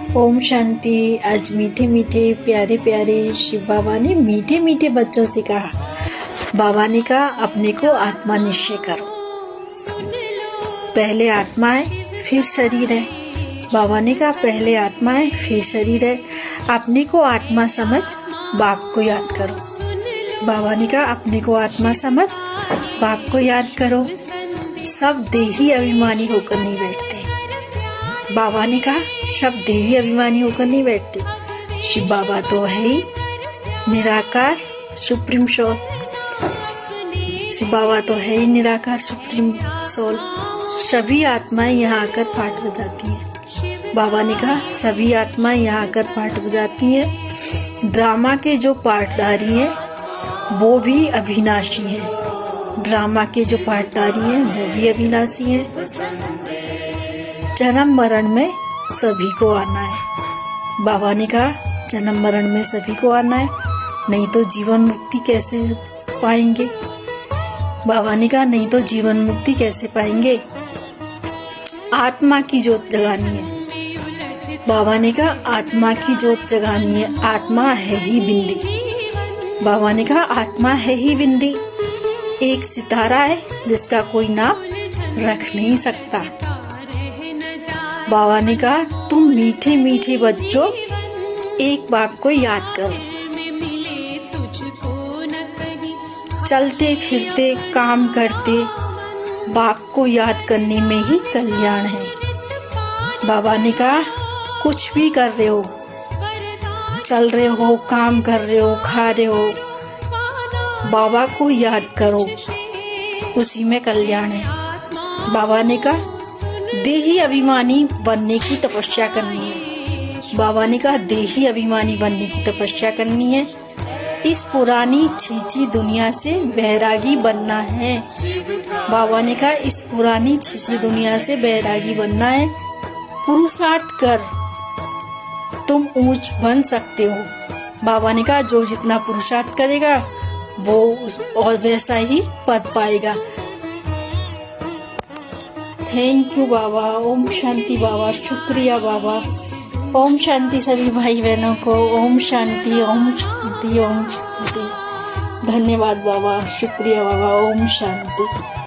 ओम शांति। आज मीठे मीठे प्यारे प्यारे शिव बाबा ने मीठे मीठे बच्चों से कहा, बाबा ने कहा अपने को आत्मा निश्चय करो। पहले आत्मा है फिर शरीर है। बाबा ने कहा पहले आत्मा है फिर शरीर है। अपने को आत्मा समझ बाप को याद करो। बाबा ने कहा अपने को आत्मा समझ बाप को याद करो। सब देही अभिमानी होकर नहीं बैठते। बाबा ने कहा सब देही अभिमानी होकर नहीं बैठते। शिव बाबा तो है ही निराकार सुप्रीम सोल। शिव बाबा तो है ही निराकार सुप्रीम सोल। सभी आत्माएं यहाँ आकर पाठ बजाती हैं। बाबा ने कहा सभी आत्माएं यहाँ आकर पाठ बजाती हैं। ड्रामा के जो पाठधारी हैं वो भी अविनाशी हैं। ड्रामा के जो पाठधारी हैं वो भी अविनाशी हैं। जन्म मरण में सभी को आना है। बाबा ने कहा जन्म मरण में सभी को आना है, नहीं तो जीवन मुक्ति कैसे पाएंगे। बाबा ने कहा नहीं तो जीवन मुक्ति कैसे पाएंगे। आत्मा की जोत जगानी है। बाबा ने कहा आत्मा की जोत जगानी है। आत्मा है ही बिंदी। बाबा ने कहा आत्मा है ही बिंदी। एक सितारा है जिसका कोई नाम रख नहीं सकता। बाबा ने कहा तुम मीठे मीठे बच्चों एक बाप को याद करो। चलते फिरते काम करते बाप को याद करने में ही कल्याण है। बाबा ने कहा कुछ भी कर रहे हो, चल रहे हो, काम कर रहे हो, खा रहे हो, बाबा को याद करो, उसी में कल्याण है। बाबा ने कहा देही अभिमानी बनने की तपस्या करनी है। बाबा ने कहा देही अभिमानी बनने की तपस्या करनी है। इस पुरानी छीछी दुनिया से बैरागी बनना है। बाबा ने कहा इस पुरानी छीछी दुनिया से बैरागी बनना है। पुरुषार्थ कर तुम ऊंच बन सकते हो। बाबा ने कहा जो जितना पुरुषार्थ करेगा वो और वैसा ही पद पाएगा। थैंक यू बाबा। ओम शांति बाबा। शुक्रिया बाबा। ओम शांति सभी भाई बहनों को। ओम शांति ओम शांति ओम शांति। धन्यवाद बाबा। शुक्रिया बाबा। ओम शांति।